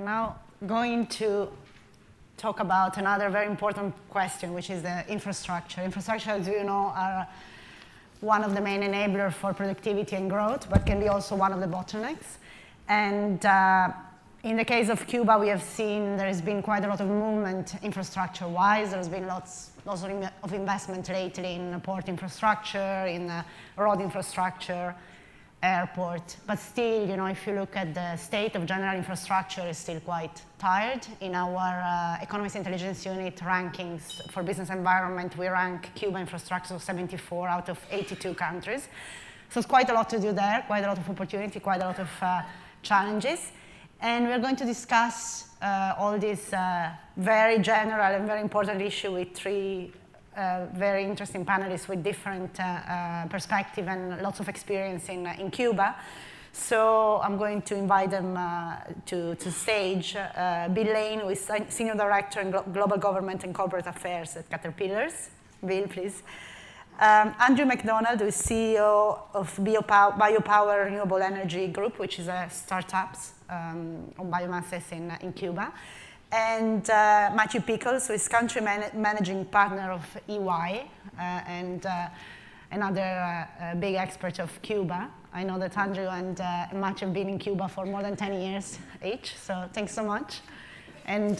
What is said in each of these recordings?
We're now going to talk about another very important question, which is the infrastructure. Infrastructure, as you know, are one of the main enablers for productivity and growth, but can be also one of the bottlenecks. And in the case of Cuba, we have seen there has been quite a lot of movement infrastructure-wise. There's been lots of investment lately in port infrastructure, in road infrastructure, airport. But still, you know, if you look at the state of general infrastructure, it's still quite tired. In our Economist Intelligence Unit rankings for business environment, we rank Cuba infrastructure 74 out of 82 countries. So it's quite a lot to do there, quite a lot of opportunity, quite a lot of challenges. And we're going to discuss all these very general and very important issues with three very interesting panelists with different perspective and lots of experience in Cuba. So I'm going to invite them to stage. Bill Lane, who is Senior Director in Global Government and Corporate Affairs at Caterpillars. Bill, please. Andrew McDonald, who is CEO of Biopower Renewable Energy Group, which is a startup on biomasses in Cuba. And Matthew Pickles, who is Country Managing Partner of EY and another big expert of Cuba. I know that Andrew and Matthew have been in Cuba for more than 10 years each, so thanks so much. And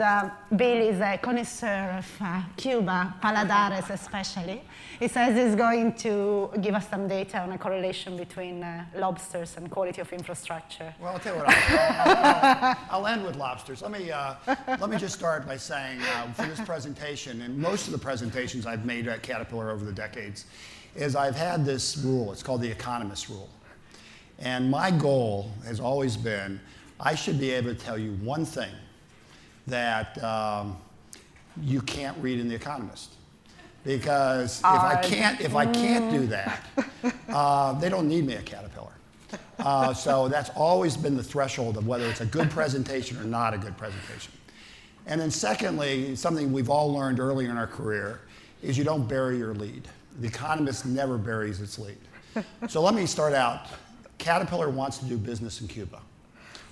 Bill is a connoisseur of Cuba, Paladares especially. He says he's going to give us some data on a correlation between lobsters and quality of infrastructure. Well, I'll tell you what, I'll end with lobsters. Let me just start by saying for this presentation, and most of the presentations I've made at Caterpillar over the decades, is I've had this rule. It's called the Economist Rule. And my goal has always been, I should be able to tell you one thing that you can't read in The Economist, because if I can't do that, they don't need me at Caterpillar. So that's always been the threshold of whether it's a good presentation or not a good presentation. And then secondly, something we've all learned early in our career is you don't bury your lead. The Economist never buries its lead. So let me start out. Caterpillar wants to do business in Cuba.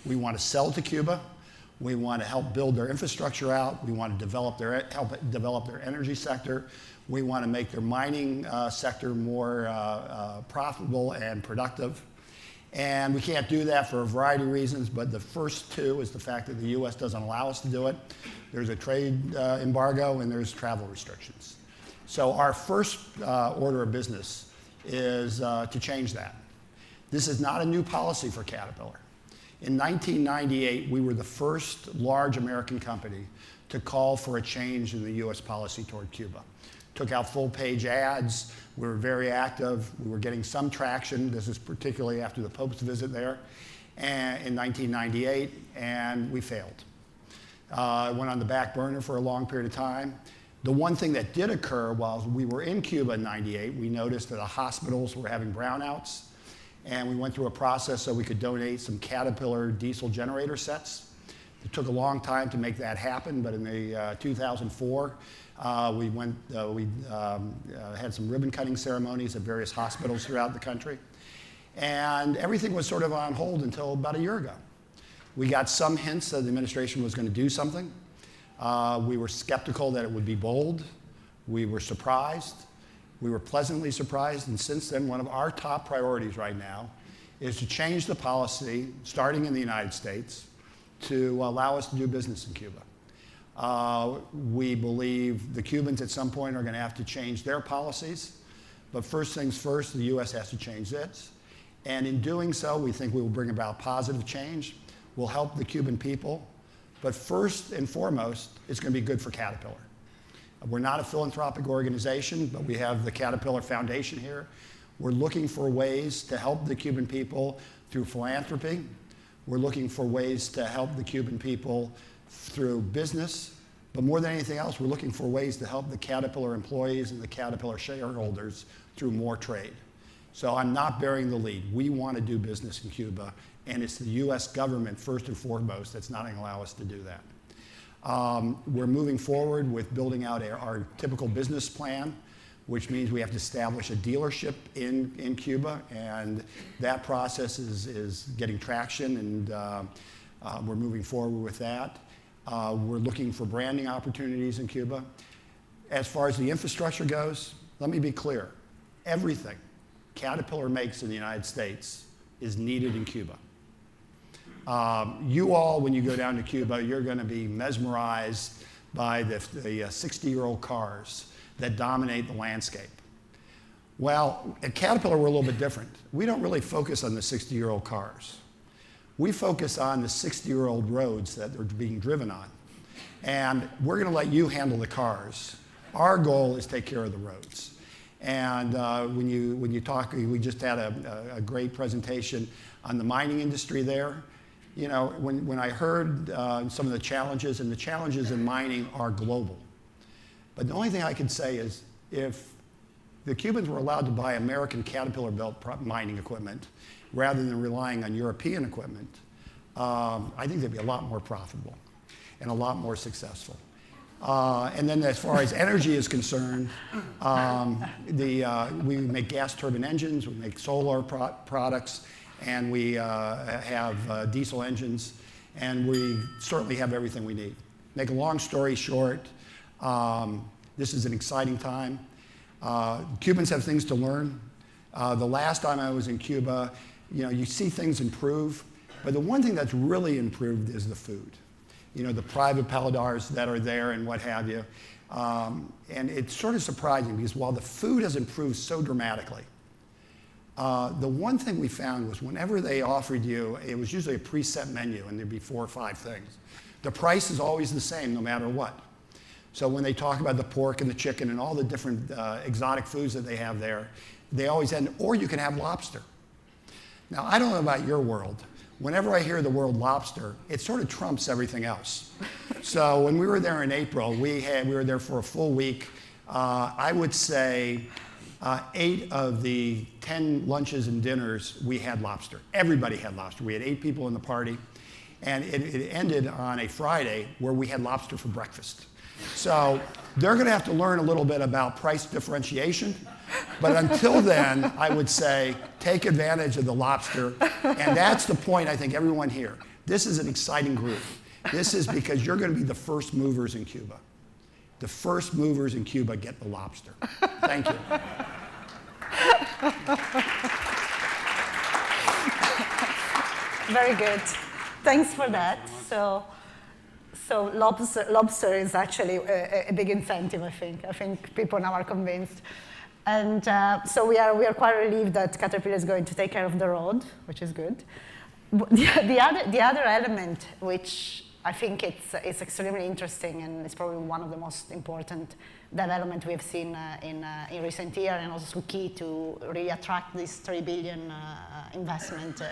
We want to sell to Cuba. We want to help build their infrastructure out. We want to help develop their energy sector. We want to make their mining sector more profitable and productive. And we can't do that for a variety of reasons, but the first two is the fact that the US doesn't allow us to do it. There's a trade embargo and there's travel restrictions. So our first order of business is to change that. This is not a new policy for Caterpillar. In 1998, we were the first large American company to call for a change in the US policy toward Cuba. Took out full-page ads. We were very active. We were getting some traction. This is particularly after the Pope's visit there in 1998, and we failed. It went on the back burner for a long period of time. The one thing that did occur while we were in Cuba in 98, we noticed that the hospitals were having brownouts. And we went through a process so we could donate some Caterpillar diesel generator sets. It took a long time to make that happen, but in 2004, we had some ribbon cutting ceremonies at various hospitals throughout the country. And everything was sort of on hold until about a year ago. We got some hints that the administration was going to do something. We were skeptical that it would be bold. We were surprised. We were pleasantly surprised, and since then, one of our top priorities right now is to change the policy, starting in the United States, to allow us to do business in Cuba. We believe the Cubans at some point are going to have to change their policies, but first things first, the US has to change its. And in doing so, we think we will bring about positive change. We'll help the Cuban people, but first and foremost, it's going to be good for Caterpillar. We're not a philanthropic organization, but we have the Caterpillar Foundation here. We're looking for ways to help the Cuban people through philanthropy. We're looking for ways to help the Cuban people through business. But more than anything else, we're looking for ways to help the Caterpillar employees and the Caterpillar shareholders through more trade. So I'm not burying the lead. We want to do business in Cuba, and it's the US government, first and foremost, that's not going to allow us to do that. We're moving forward with building out our typical business plan, which means we have to establish a dealership in Cuba, and that process is getting traction, and We're moving forward with that. We're looking for branding opportunities in Cuba. As far as the infrastructure goes, let me be clear. Everything Caterpillar makes in the United States is needed in Cuba. You all, when you go down to Cuba, you're going to be mesmerized by the 60-year-old cars that dominate the landscape. Well, at Caterpillar, we're a little bit different. We don't really focus on the 60-year-old cars. We focus on the 60-year-old roads that they're being driven on. And we're going to let you handle the cars. Our goal is to take care of the roads. And when you talk, we just had a great presentation on the mining industry there. You know, when I heard some of the challenges, and the challenges in mining are global. But the only thing I could say is if the Cubans were allowed to buy American Caterpillar-built mining equipment rather than relying on European equipment, I think they'd be a lot more profitable and a lot more successful. And then as far as energy is concerned, we make gas turbine engines, we make solar products, and we have diesel engines, and we certainly have everything we need. Make a long story short, this is an exciting time. Cubans have things to learn. The last time I was in Cuba, you know, you see things improve, but the one thing that's really improved is the food. You know, the private paladars that are there and what have you. And it's sort of surprising because while the food has improved so dramatically, the one thing we found was whenever they offered you, it was usually a preset menu and there'd be 4 or 5 things. The price is always the same no matter what. So when they talk about the pork and the chicken and all the different exotic foods that they have there, they always end, or you can have lobster. Now, I don't know about your world. Whenever I hear the word lobster, it sort of trumps everything else. So when we were there in April, we were there for a full week. I would say 8 of the 10 lunches and dinners, we had lobster. Everybody had lobster. We had 8 people in the party. And it ended on a Friday where we had lobster for breakfast. So they're going to have to learn a little bit about price differentiation. But until then, I would say take advantage of the lobster. And that's the point, I think, everyone here. This is an exciting group. This is because you're going to be the first movers in Cuba. The first movers in Cuba get the lobster. Thank you. Very good. Thanks for that. So lobster is actually a big incentive, I think. I think people now are convinced. And so we are quite relieved that Caterpillar is going to take care of the road, which is good. But the other element, which I think it's extremely interesting and it's probably one of the most important development we've seen in recent years, and also key to really attract this $3 billion investment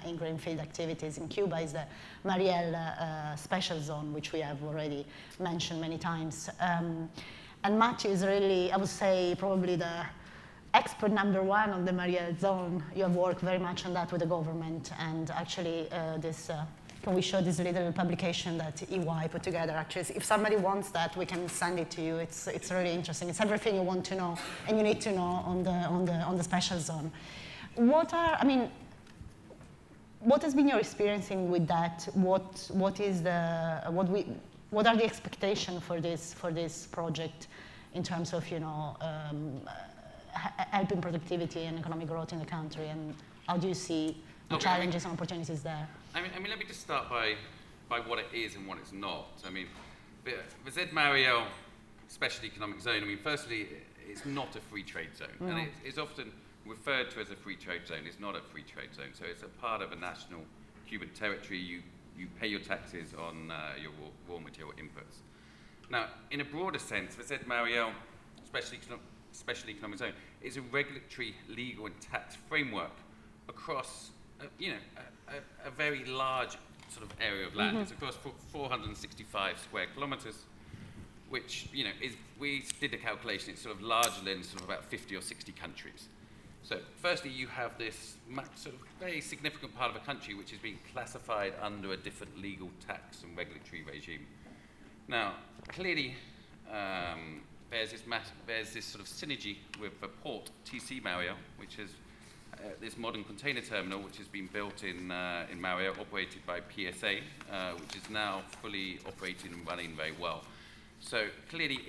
in greenfield activities in Cuba, is the Mariel special zone, which we have already mentioned many times. And Matthew is really, I would say, probably the expert number 1 on the Mariel zone. You have worked very much on that with the government, and actually can we show this little publication that EY put together? Actually, if somebody wants that, we can send it to you. It's really interesting. It's everything you want to know and you need to know on the special zone. What has been your experiencing with that? What are the expectations for this project in terms of helping productivity and economic growth in the country, and how do you see the challenges and opportunities there? I mean, let me just start by what it is and what it's not. I mean, the Z Mariel Special Economic Zone, I mean, firstly, it's not a free trade zone. Mm. And it's often referred to as a free trade zone. It's not a free trade zone. So it's a part of a national Cuban territory. You pay your taxes on your raw material inputs. Now, in a broader sense, the Z Mariel Special Economic Zone is a regulatory, legal, and tax framework across a very large sort of area of land. Mm-hmm. It's across 465 square kilometers, which, we did the calculation, it's sort of larger than sort of about 50 or 60 countries. So firstly, you have this sort of very significant part of a country which is being classified under a different legal, tax, and regulatory regime. Now, clearly, there's this sort of synergy with the port, TC Mariel, which has this modern container terminal, which has been built in Mariel, operated by PSA, which is now fully operating and running very well. So clearly,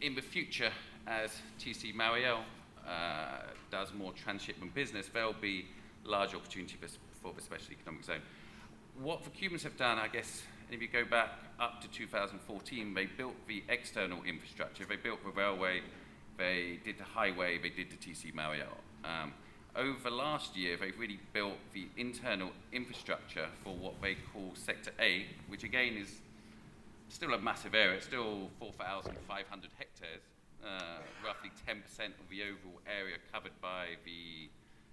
in the future, as TC Mariel does more transshipment business, there'll be large opportunity for the special economic zone. What the Cubans have done, I guess, if you go back up to 2014, they built the external infrastructure. They built the railway, they did the highway, they did the TC Mariel. Over the last year, they've really built the internal infrastructure for what they call Sector A, which again is still a massive area. It's still 4,500 hectares, roughly 10% of the overall area covered by the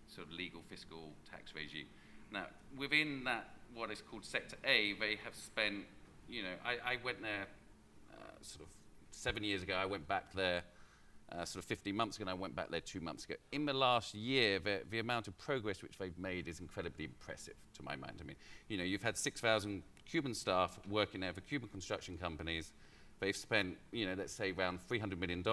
sort of legal fiscal tax regime. Now, within that, what is called Sector A, they have spent, I went there sort of 7 years ago. I went back there sort of 15 months ago, and I went back there 2 months ago. In the last year, the amount of progress which they've made is incredibly impressive, to my mind. I mean, you've had 6,000 Cuban staff working there for Cuban construction companies. They've spent, let's say around $300 million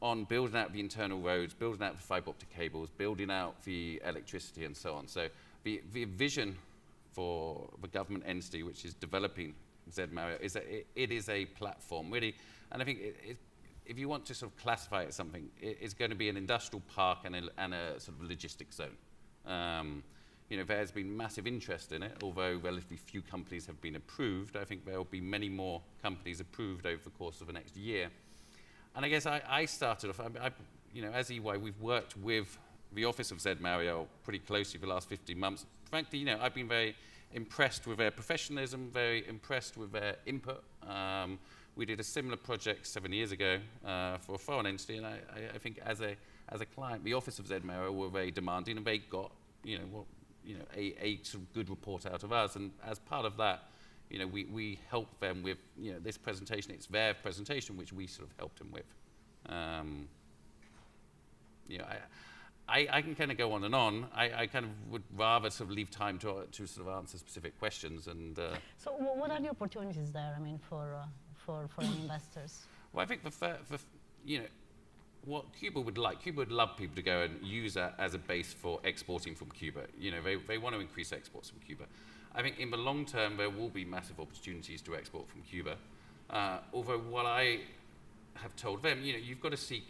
on building out the internal roads, building out the fiber optic cables, building out the electricity, and so on. So the vision for the government entity which is developing Z-Mariel is that it is a platform, really. And I think if you want to sort of classify it as something, it's going to be an industrial park and a sort of logistics zone. There's been massive interest in it, although relatively few companies have been approved. I think there will be many more companies approved over the course of the next year. And I guess I started off, as EY, we've worked with the office of Z-Mariel pretty closely for the last 15 months. Frankly, I've been very impressed with their professionalism, very impressed with their input. We did a similar project 7 years ago for a foreign entity, and I think as a client, the office of Z-Mariel were very demanding, and they got a sort of good report out of us. And as part of that, we helped them with this presentation. It's their presentation which we sort of helped them with. I can kind of go on and on. I kind of would rather sort of leave time to sort of answer specific questions. And so, what are the opportunities there? I mean, for investors. Well, I think what Cuba would like, Cuba would love people to go and use that as a base for exporting from Cuba. They want to increase exports from Cuba. I think in the long term there will be massive opportunities to export from Cuba. Although what I have told them, you've got to see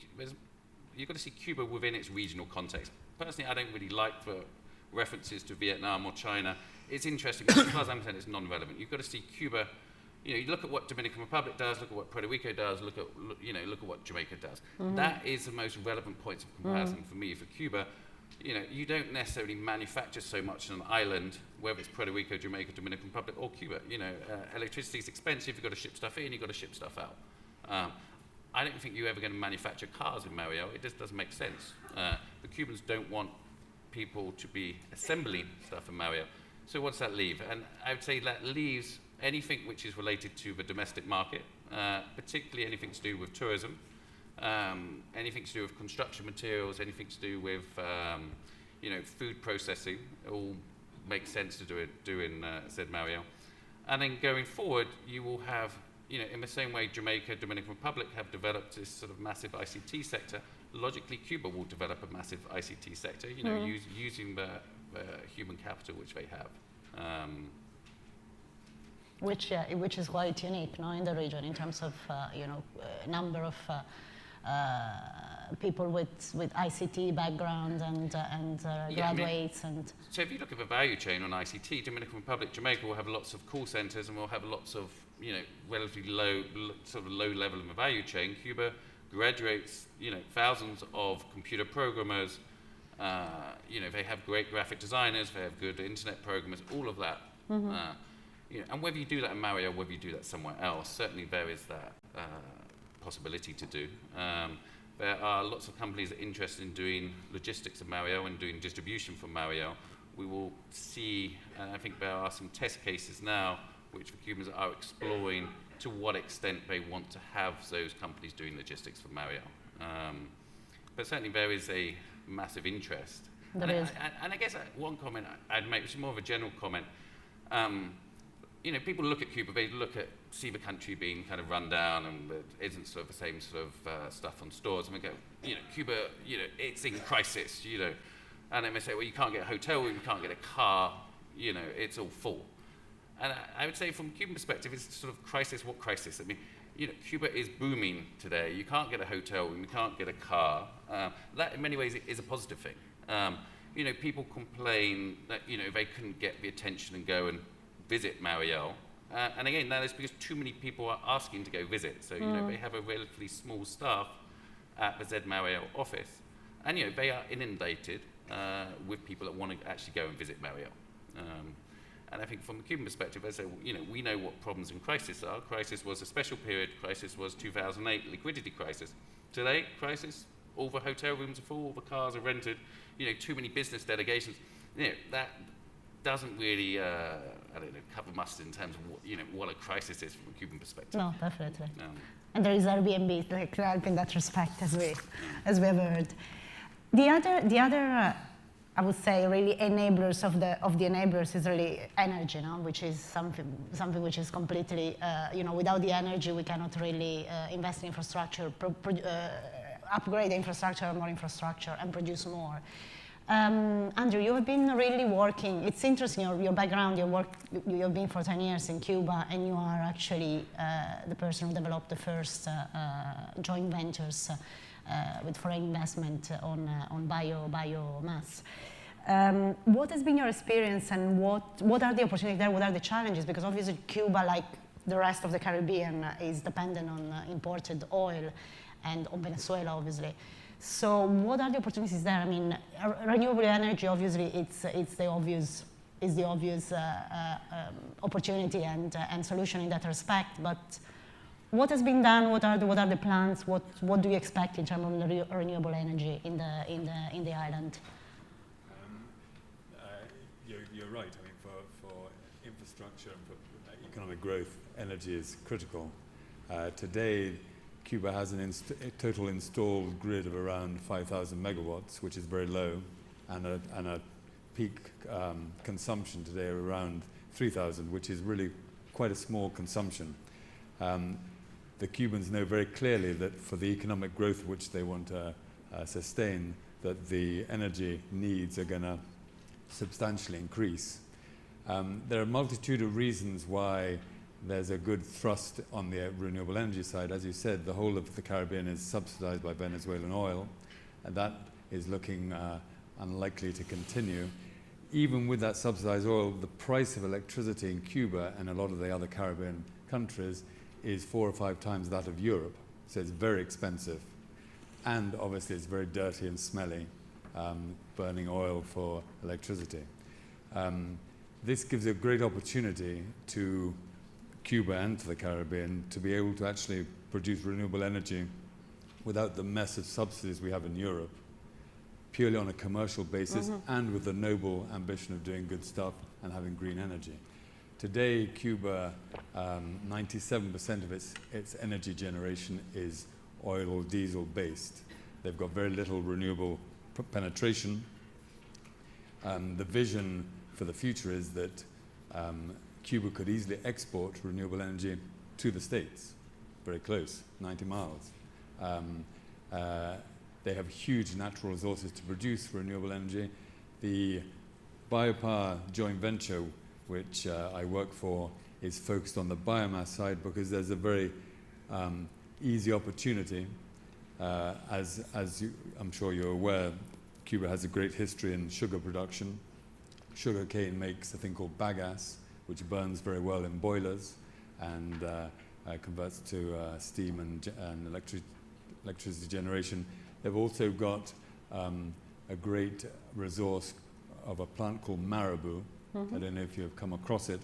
Cuba within its regional context. Personally, I don't really like the references to Vietnam or China. It's interesting, but as far as I'm concerned, it's non-relevant. You've got to see Cuba. You look at what Dominican Republic does, look at what Puerto Rico does, look at what Jamaica does. Mm-hmm. That is the most relevant points of comparison for me. For Cuba, you don't necessarily manufacture so much on an island, whether it's Puerto Rico, Jamaica, Dominican Republic, or Cuba. Electricity is expensive. You've got to ship stuff in. You've got to ship stuff out. I don't think you're ever going to manufacture cars in Mariel. It just doesn't make sense. The Cubans don't want people to be assembling stuff in Mariel. So what does that leave? And I would say that leaves anything which is related to the domestic market, particularly anything to do with tourism, anything to do with construction materials, anything to do with food processing. It all makes sense to do in Z-Mariel. And then going forward, you will have, in the same way Jamaica, Dominican Republic have developed this sort of massive ICT sector, logically Cuba will develop a massive ICT sector, using the human capital which they have. Which is quite unique, in the region in terms of number of people with ICT background and graduates. So if you look at the value chain on ICT, Dominican Republic, Jamaica will have lots of call centers and will have lots of relatively low level in the value chain. Cuba graduates thousands of computer programmers. They have great graphic designers. They have good internet programmers. All of that. Mm-hmm. And whether you do that in Mariel, whether you do that somewhere else, certainly there is that possibility to do. There are lots of companies that are interested in doing logistics of Mariel and doing distribution from Mariel. We will see, and I think there are some test cases now which the Cubans are exploring to what extent they want to have those companies doing logistics for Mariel. But certainly there is a massive interest. And I guess one comment I'd make, which is more of a general comment, you know, people look at Cuba, they see the country being kind of run down and it isn't sort of the same sort of stuff on stores, and we go, you know, Cuba, you know, it's in crisis, you know, and they may say, well, you can't get a hotel room, you can't get a car, you know, it's all full. And I would say from a Cuban perspective, it's sort of crisis, what crisis? I mean, you know, Cuba is booming today. You can't get a hotel room, you can't get a car. That in many ways is a positive thing. You know, people complain that, you know, they couldn't get the attention and go and visit Mariel. And again, that is because too many people are asking to go visit. So, you know, they have a relatively small staff at the Z Mariel office. And, you know, they are inundated with people that want to actually go and visit Mariel. And I think from a Cuban perspective, I say, you know, we know what problems in crisis are. Crisis was a special period. Crisis was 2008, liquidity crisis. Today, crisis, all the hotel rooms are full, all the cars are rented, you know, too many business delegations. You know, that doesn't really, I don't know, cover mustard in terms of what, you know, what a crisis is from a Cuban perspective. No, definitely. And there is Airbnb that can help in that respect, as we have heard. The other I would say really enablers of the enablers is really energy, no? Which is something which is completely, you know, without the energy we cannot really invest in infrastructure, upgrade infrastructure, more infrastructure, and produce more. Andrew, you have been really working. It's interesting your background. You have been for 10 years in Cuba, and you are actually the person who developed the first joint ventures with foreign investment on biomass. What has been your experience, and what are the opportunities there? What are the challenges? Because obviously Cuba, like the rest of the Caribbean, is dependent on imported oil, and on Venezuela, obviously. So what are the opportunities there? I mean, renewable energy, obviously, it's the obvious opportunity and solution in that respect. But what has been done? What are the plans? What do you expect in terms of renewable energy in the island? You're right. I mean, for infrastructure and for economic growth, energy is critical. Today, Cuba has a total installed grid of around 5,000 megawatts, which is very low, and a peak consumption today of around 3,000, which is really quite a small consumption. The Cubans know very clearly that for the economic growth which they want to sustain, that the energy needs are going to substantially increase. There are a multitude of reasons why there's a good thrust on the renewable energy side. As you said, the whole of the Caribbean is subsidized by Venezuelan oil, and that is looking unlikely to continue. Even with that subsidized oil, the price of electricity in Cuba and a lot of the other Caribbean countries is 4 or 5 times that of Europe. So it's very expensive. And obviously it's very dirty and smelly, burning oil for electricity. This gives a great opportunity to Cuba and to the Caribbean to be able to actually produce renewable energy without the mess of subsidies we have in Europe, purely on a commercial basis and with the noble ambition of doing good stuff and having green energy. Today, Cuba, 97% of its energy generation is oil or diesel based. They've got very little renewable penetration. The vision for the future is that Cuba could easily export renewable energy to the States, very close, 90 miles. They have huge natural resources to produce renewable energy. The biopower joint venture, which I work for, is focused on the biomass side because there's a very easy opportunity. I'm sure you're aware, Cuba has a great history in sugar production. Sugar cane makes a thing called bagasse, which burns very well in boilers and converts to steam and electricity generation. They've also got a great resource of a plant called marabou. I don't know if you've come across it.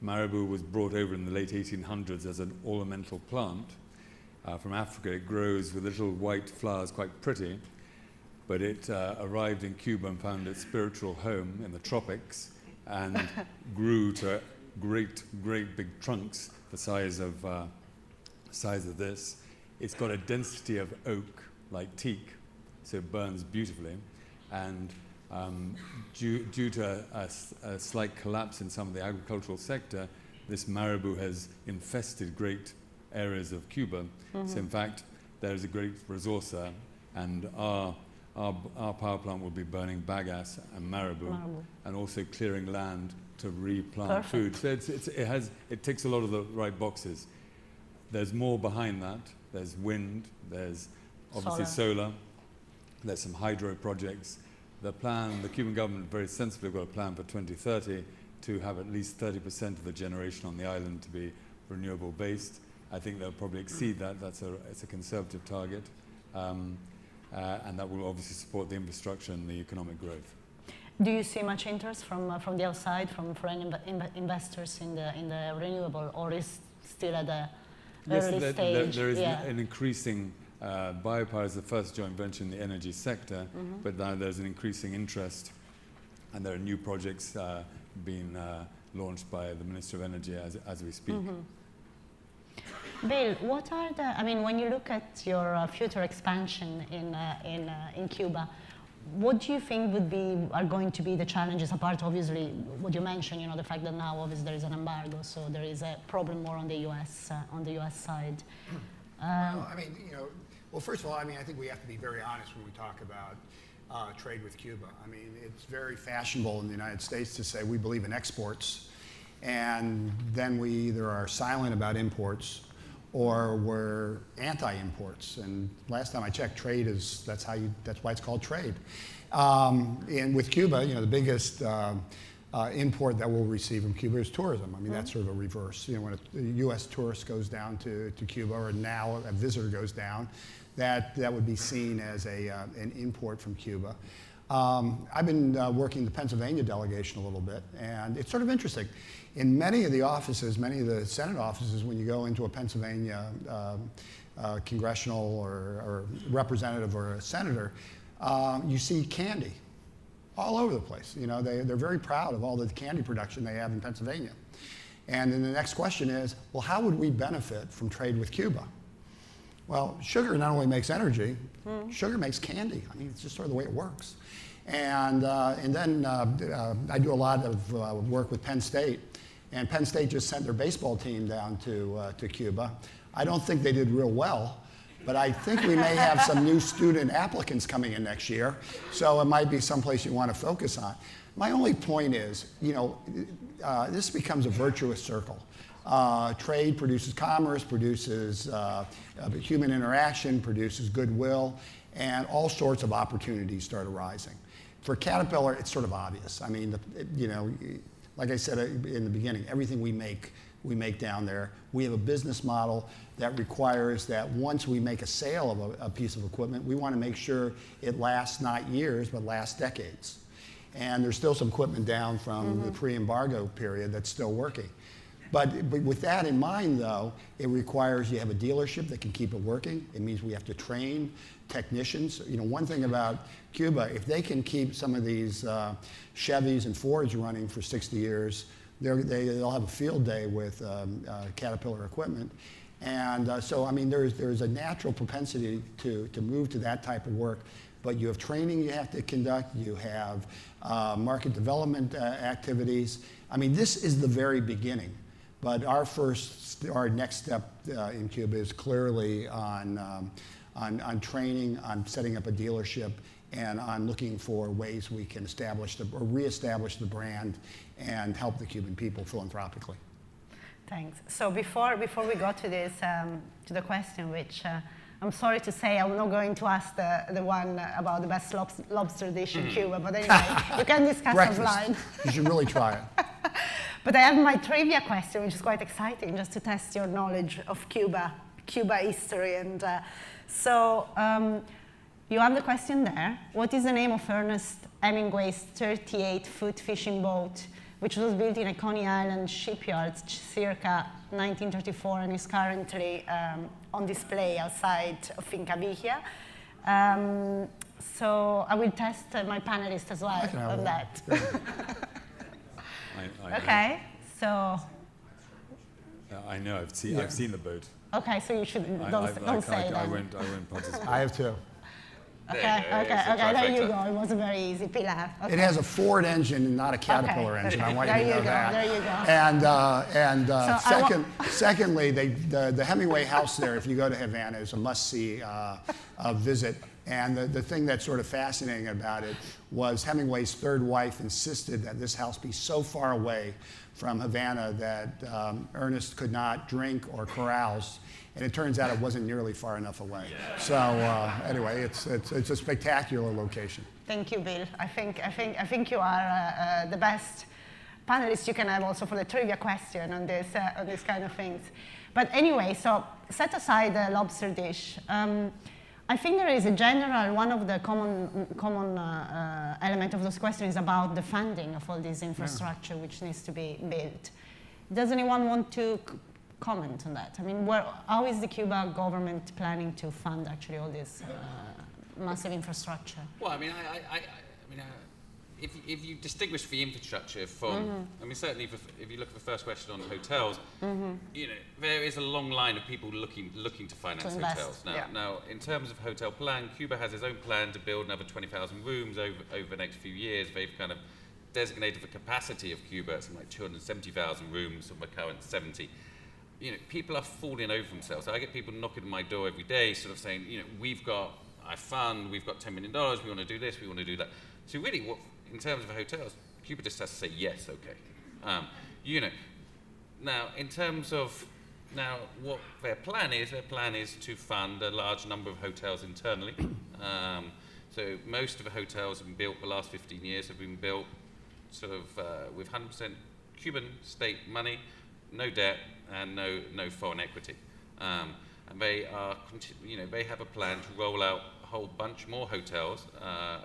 Marabou was brought over in the late 1800s as an ornamental plant from Africa. It grows with little white flowers, quite pretty, but it arrived in Cuba and found its spiritual home in the tropics and grew to great big trunks the size of this. It's got a density of oak, like teak, so it burns beautifully. And due to a slight collapse in some of the agricultural sector, this marabou has infested great areas of Cuba. So in fact, there is a great resource there, and our power plant will be burning bagasse and marabou, and also clearing land to replant food. So it ticks a lot of the right boxes. There's more behind that. There's wind, there's obviously solar, there's some hydro projects. The Cuban government very sensibly got a plan for 2030 to have at least 30% of the generation on the island to be renewable based. I think they'll probably exceed that. It's a conservative target. And that will obviously support the infrastructure and the economic growth. Do you see much interest from the outside, from foreign investors in the renewable, or is still at the early stage? There is an increasing, biopower is the first joint venture in the energy sector, but now there's an increasing interest, and there are new projects being launched by the Minister of Energy as we speak. Bill, what are when you look at your future expansion in Cuba, what do you think are going to be the challenges, apart obviously what you mentioned, the fact that now obviously there is an embargo, so there is a problem more on the US side. Well, first of all, I think we have to be very honest when we talk about trade with Cuba. It's very fashionable in the United States to say we believe in exports, and then we either are silent about imports or we're anti-imports. And last time I checked, trade that's why it's called trade. And with Cuba, the biggest import that we'll receive from Cuba is tourism. That's sort of a reverse. When a U.S. tourist goes down to Cuba, or now a visitor goes down, that would be seen as an import from Cuba. I've been working the Pennsylvania delegation a little bit, and it's sort of interesting. In many of the offices, many of the Senate offices, when you go into a Pennsylvania congressional or representative or a senator, you see candy all over the place. They're very proud of all the candy production they have in Pennsylvania. And then the next question is, well, how would we benefit from trade with Cuba? Well, sugar not only makes energy, sugar makes candy. It's just sort of the way it works. And then I do a lot of work with Penn State, and Penn State just sent their baseball team down to Cuba. I don't think they did real well, but I think we may have some new student applicants coming in next year, so it might be someplace you want to focus on. My only point is, this becomes a virtuous circle. Trade produces commerce, produces human interaction, produces goodwill, and all sorts of opportunities start arising. For Caterpillar, it's sort of obvious. Like I said in the beginning, everything we make down there. We have a business model that requires that once we make a sale of a piece of equipment, we want to make sure it lasts not years, but lasts decades. And there's still some equipment down from the pre-embargo period that's still working. But with that in mind, though, it requires you have a dealership that can keep it working. It means we have to train technicians. One thing about Cuba, if they can keep some of these Chevys and Fords running for 60 years, they'll have a field day with Caterpillar equipment. And so, there's a natural propensity to move to that type of work. But you have training you have to conduct. You have market development activities. This is the very beginning. But our next step in Cuba is clearly on training, on setting up a dealership, and on looking for ways we can reestablish the brand and help the Cuban people philanthropically. Thanks. So before we go to this, to the question, which I'm sorry to say I'm not going to ask the one about the best lobster dish in Cuba, but anyway, you can discuss offline. You should really try it. But I have my trivia question, which is quite exciting, just to test your knowledge of Cuba history. And so you have the question there. What is the name of Ernest Hemingway's 38-foot fishing boat, which was built in a Coney Island shipyard circa 1934 and is currently on display outside of Finca Vigia? So I will test my panelists as well on that. Okay, so. I know. I've seen the boat. Okay, so you should don't say that. I won't participate. I have too. Okay, There you go. okay, It's a okay, there you trifecta. go. It was very easy. Pilar. Okay. It has a Ford engine and not a Caterpillar engine. I want you to know that. There you go. And So I secondly, the Hemingway House there, if you go to Havana, is a must-see visit. And the thing that's sort of fascinating about it was Hemingway's third wife insisted that this house be so far away from Havana that Ernest could not drink or carouse. And it turns out it wasn't nearly far enough away. So anyway, it's a spectacular location. Thank you, Bill. I think you are the best panelist you can have also for the trivia question on this kind of things. But anyway, so set aside the lobster dish. I think there is a general, one of the common element of those questions is about the funding of all this infrastructure which needs to be built. Does anyone want to comment on that? I mean, how is the Cuba government planning to fund actually all this massive infrastructure? Well, I mean, if you distinguish the infrastructure from, I mean, certainly if you look at the first question on hotels, you know, there is a long line of people looking to finance hotels. Now, in terms of hotel plan, Cuba has its own plan to build another 20,000 rooms over the next few years. They've kind of designated the capacity of Cuba as something like 270,000 rooms from the current 70. You know, people are falling over themselves. I get people knocking on my door every day sort of saying, you know, we've got $10 million, we want to do this, we want to do that. So really, in terms of hotels, Cuba just has to say yes, okay. You know, now in terms of what their plan is to fund a large number of hotels internally. So most of the hotels have been built, the last 15 years have been built sort of with 100% Cuban state money, no debt, and no foreign equity. And they are, you know, they have a plan to roll out a whole bunch more hotels,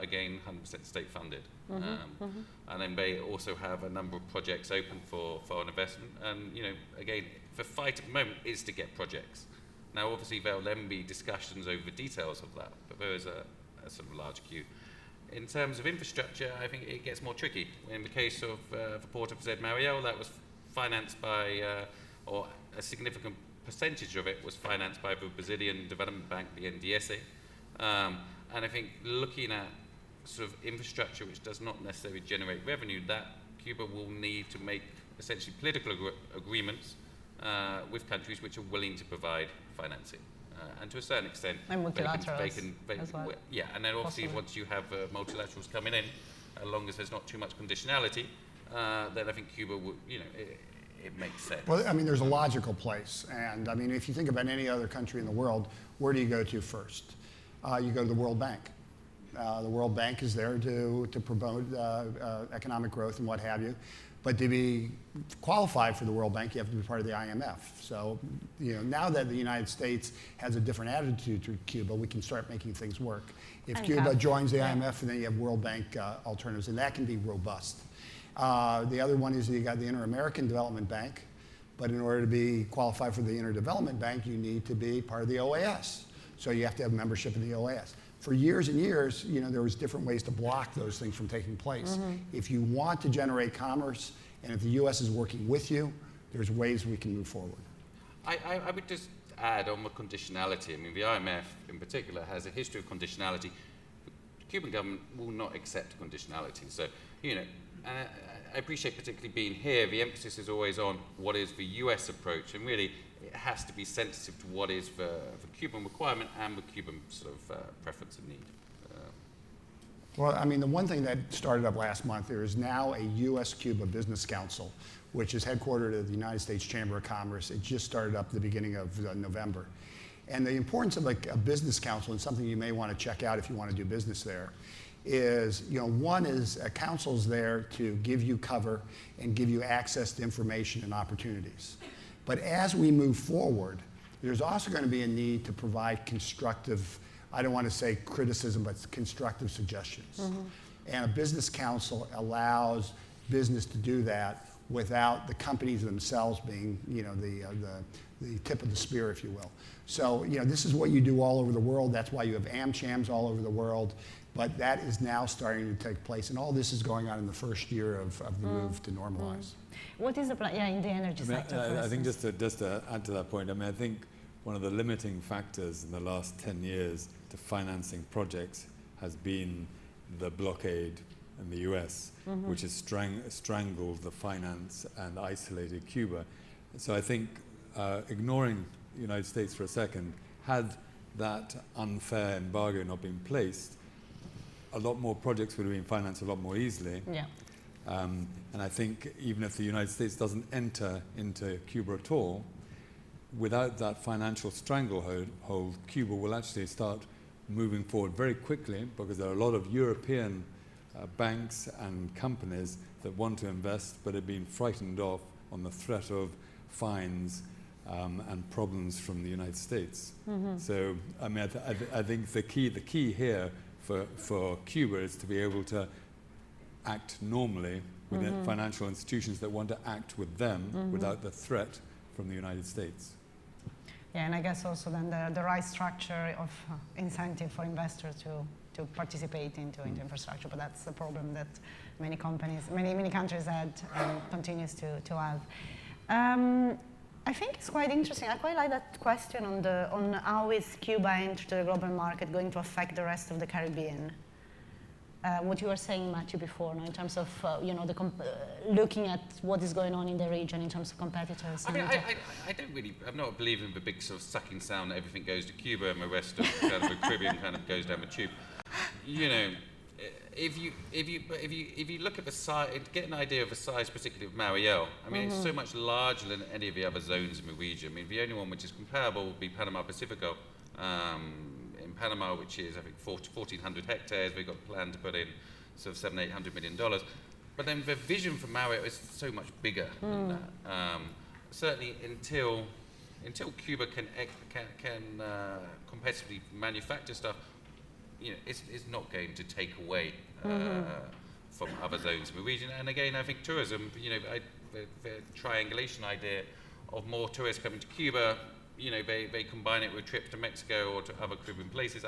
again 100% state funded. And then they also have a number of projects open for foreign investment. And you know, again, the fight at the moment is to get projects. Now, obviously, there'll then be discussions over the details of that, but there is a sort of large queue. In terms of infrastructure, I think it gets more tricky. In the case of the port of Mariel, that was financed by, or a significant percentage of it was financed by the Brazilian Development Bank, the NDSA. And I think looking at sort of infrastructure which does not necessarily generate revenue, that Cuba will need to make essentially political agreements with countries which are willing to provide financing. And to a certain extent, and multilaterals as well. Yeah, and then obviously once you have multilaterals coming in, as long as there's not too much conditionality, then I think Cuba will, you know, it makes sense. Well, I mean, there's a logical place. And I mean, if you think about any other country in the world, where do you go to first? You go to the World Bank. The World Bank is there to promote economic growth and what have you. But to be qualified for the World Bank, you have to be part of the IMF. So, you know, now that the United States has a different attitude to Cuba, we can start making things work. If Cuba joins the IMF, and then you have World Bank alternatives, and that can be robust. The other one is you got the Inter-American Development Bank, but in order to be qualified for the Inter-Development Bank, you need to be part of the OAS. So you have to have membership in the OAS. For years and years, you know, there was different ways to block those things from taking place. If you want to generate commerce, and if the U.S. is working with you, there's ways we can move forward. I would just add on the conditionality. I mean, the IMF in particular has a history of conditionality. The Cuban government will not accept conditionality. So, you know, I appreciate particularly being here, the emphasis is always on what is the US approach, and really it has to be sensitive to what is the Cuban requirement and the Cuban sort of preference and need. Well, I mean, the one thing that started up last month, there is now a US-Cuba Business Council, which is headquartered at the United States Chamber of Commerce. It just started up at the beginning of November. And the importance of a business council, and something you may want to check out if you want to do business there, is, you know, one is a council's there to give you cover and give you access to information and opportunities. But as we move forward, there's also going to be a need to provide constructive, I don't want to say criticism, but constructive suggestions. And a business council allows business to do that without the companies themselves being, you know, the tip of the spear, if you will. So, you know, this is what you do all over the world. That's why you have AmChams all over the world. But that is now starting to take place. And all this is going on in the first year of the move to normalize. What is the plan? Yeah, in the energy sector. I think just to add to that point, I mean, I think one of the limiting factors in the last 10 years to financing projects has been the blockade in the US, which has strangled the finance and isolated Cuba. So I think ignoring the United States for a second, had that unfair embargo not been placed, a lot more projects would have been financed a lot more easily. Yeah. And I think even if the United States doesn't enter into Cuba at all, without that financial stranglehold, Cuba will actually start moving forward very quickly, because there are a lot of European banks and companies that want to invest but have been frightened off on the threat of fines and problems from the United States. So I mean, I think the key here for Cuba is to be able to act normally with financial institutions that want to act with them without the threat from the United States. Yeah, and I guess also then the right structure of incentive for investors to participate into infrastructure, but that's the problem that many countries had and continues to have. I think it's quite interesting. I quite like that question on how is Cuba into the global market going to affect the rest of the Caribbean. What you were saying, Matthew, before, no, in terms of looking at what is going on in the region in terms of competitors. I mean, I'm not a believer in the big sort of sucking sound that everything goes to Cuba and the rest of kind of the Caribbean kind of goes down the tube. You know, if you look at the size, get an idea of the size, particularly of Mariel. I mean, it's so much larger than any of the other zones in the region. I mean, the only one which is comparable would be Panama Pacifico. In Panama, which is, I think, 1,400 hectares. We've got a plan to put in sort of $700–800 million. But then the vision for Mariel is so much bigger than that. Certainly until Cuba can competitively manufacture stuff, you know, it's not going to take away from other zones in the region. And again, I think tourism, you know, the triangulation idea of more tourists coming to Cuba, you know, they combine it with trips to Mexico or to other Caribbean places.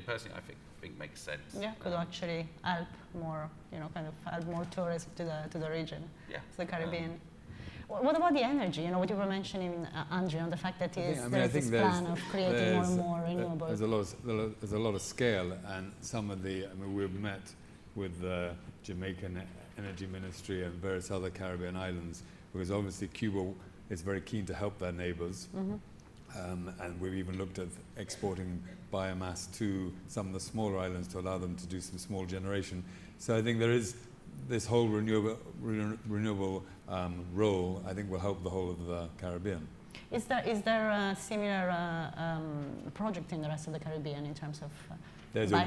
Personally, I think makes sense. Yeah, could actually help more, kind of help more tourists to the region, to the Caribbean. What about the energy? What you were mentioning, Andrew, the fact that there's this plan of creating more and more renewables. There's a lot of scale, and some of we've met with the Jamaican Energy Ministry and various other Caribbean islands, because obviously Cuba is very keen to help their neighbors. And we've even looked at exporting biomass to some of the smaller islands to allow them to do some small generation. So I think there is this whole renewable role, I think, will help the whole of the Caribbean. Is there a similar project in the rest of the Caribbean in terms of there's a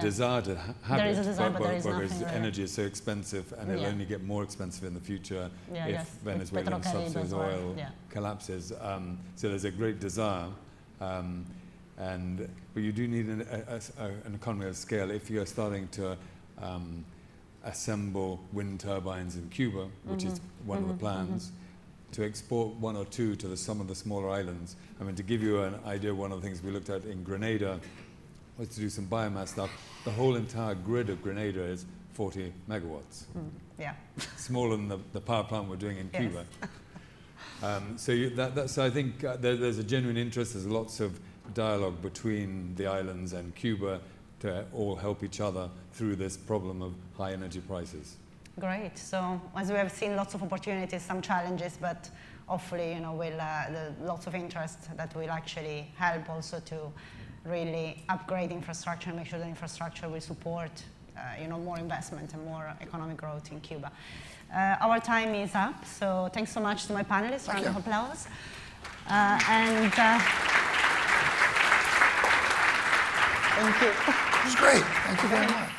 desire to have there is a desire, but there is nothing because energy is so expensive, and it'll only get more expensive in the future if Venezuelan subsidies oil collapses. So there's a great desire, but you do need an economy of scale if you're starting to assemble wind turbines in Cuba, which is one of the plans, to export one or two to some of the smaller islands. I mean, to give you an idea, one of the things we looked at in Grenada was to do some biomass stuff. The whole entire grid of Grenada is 40 megawatts. Smaller than the power plant we're doing in Cuba. So I think there's a genuine interest. There's lots of dialogue between the islands and Cuba to all help each other through this problem of high energy prices. Great. So as we have seen, lots of opportunities, some challenges, but hopefully, lots of interest that will actually help also to really upgrade infrastructure and make sure that infrastructure will support, more investment and more economic growth in Cuba. Our time is up, so thanks so much to my panelists. Round of applause. Thank you. It was great. Thank you very much.